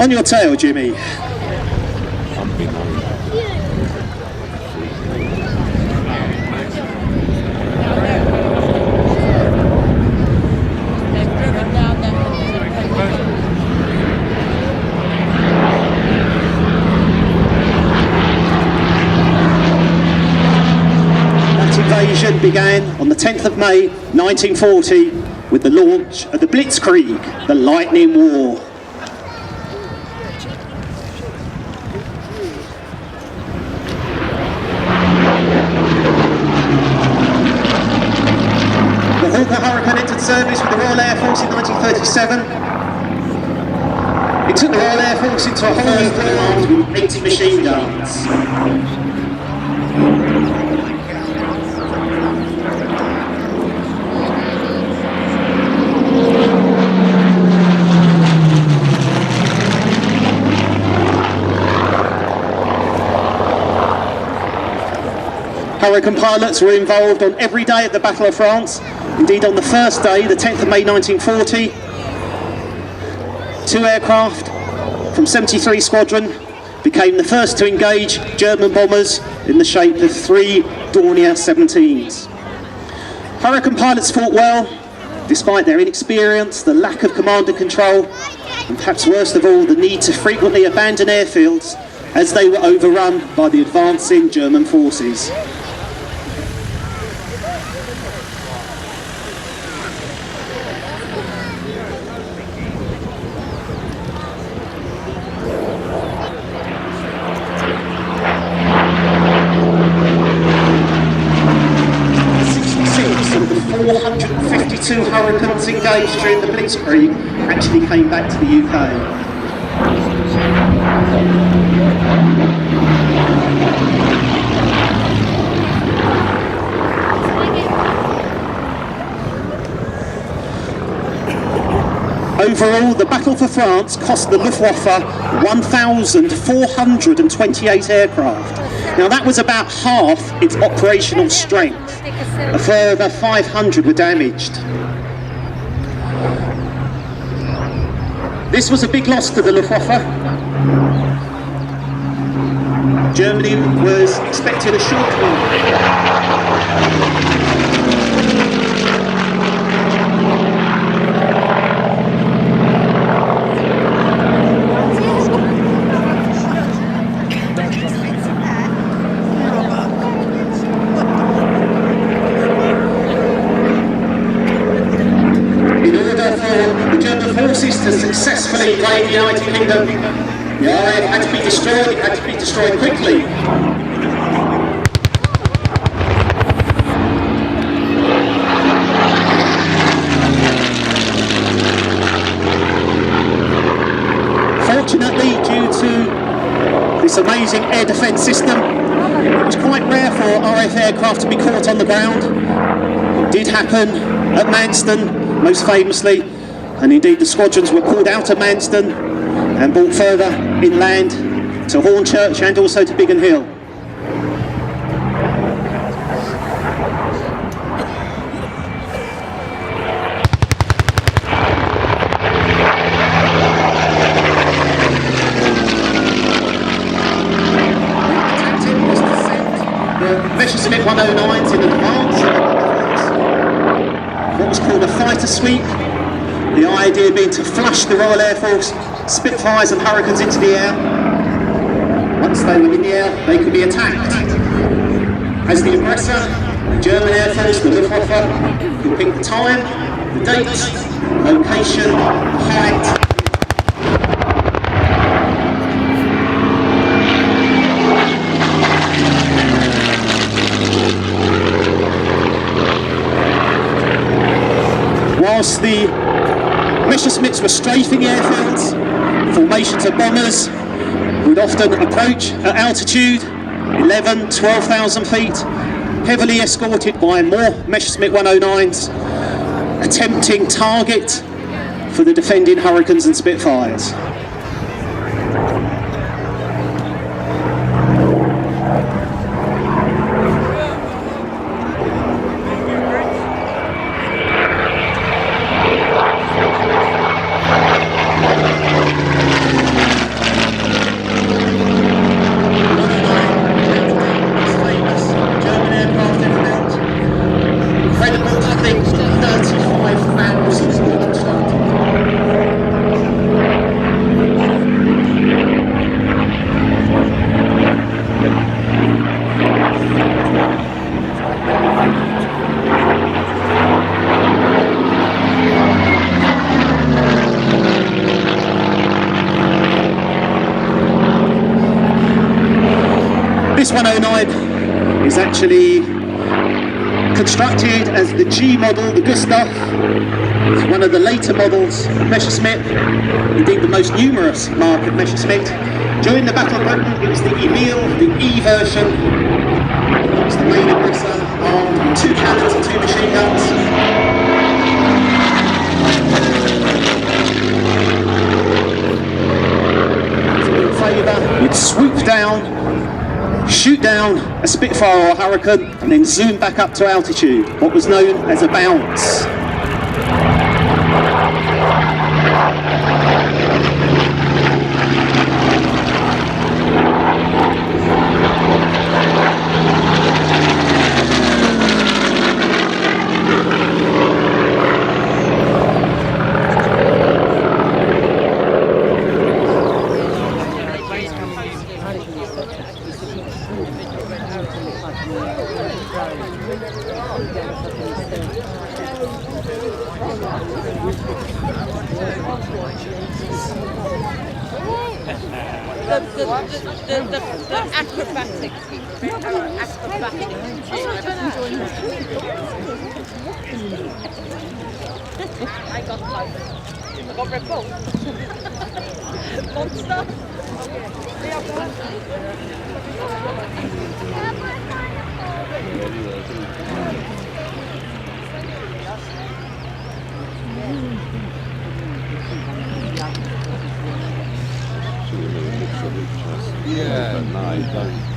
On your tail, Jimmy. That invasion began on the 10th of May 1940 with the launch of the Blitzkrieg, the Lightning War. The Hurricane entered service with the Royal Air Force in 1937. It took the Royal Air Force into a whole new command with 80 machine guns. Hurricane pilots were involved on every day at the Battle of France. Indeed, on the first day, the 10th of May 1940, 2 aircraft from 73 Squadron became the first to engage German bombers in the shape of 3 Dornier 17s. Hurricane pilots fought well, despite their inexperience, the lack of command and control, and perhaps worst of all, the need to frequently abandon airfields as they were overrun by the advancing German forces. Of the 452 Hurricanes engaged during the Blitzkrieg actually came back to the UK. Overall, the Battle for France cost the Luftwaffe 1,428 aircraft. Now that was about half its operational strength. A further 500 were damaged. This was a big loss to the Luftwaffe. Germany was expecting a shortfall. To successfully invade the United Kingdom, the RAF had to be destroyed. It had to be destroyed quickly. Fortunately, due to this amazing air defence system, it was quite rare for RAF aircraft to be caught on the ground. It did happen at Manston, most famously. And indeed the squadrons were pulled out of Manston and brought further inland to Hornchurch and also to Biggin Hill. The Messerschmitt 109s in advance of what was called a fighter sweep. The idea being to flush the Royal Air Force Spitfires and Hurricanes into the air. Once they were in the air, they could be attacked. As the aggressor, the German Air Force, the Luftwaffe, could pick the time, the date, location, the height. Whilst the Messerschmitts were strafing airfields, formations of bombers would often approach at altitude 11, 12,000 feet, heavily escorted by more Messerschmitt 109s, attempting target for the defending Hurricanes and Spitfires. This 109 is actually constructed as the G model, the Gustav. It's one of the later models of Messerschmitt, indeed the most numerous mark of Messerschmitt. During the Battle of Britain, it was the Emil, the E version. It was the main aggressor, armed with 2 cannons and 2 machine guns. You'd swoop down, shoot down a Spitfire or a Hurricane, and then zoom back up to altitude, what was known as a bounce. The acrobatic. I got close. I got Red Bull. Monster. Yeah, no, don't.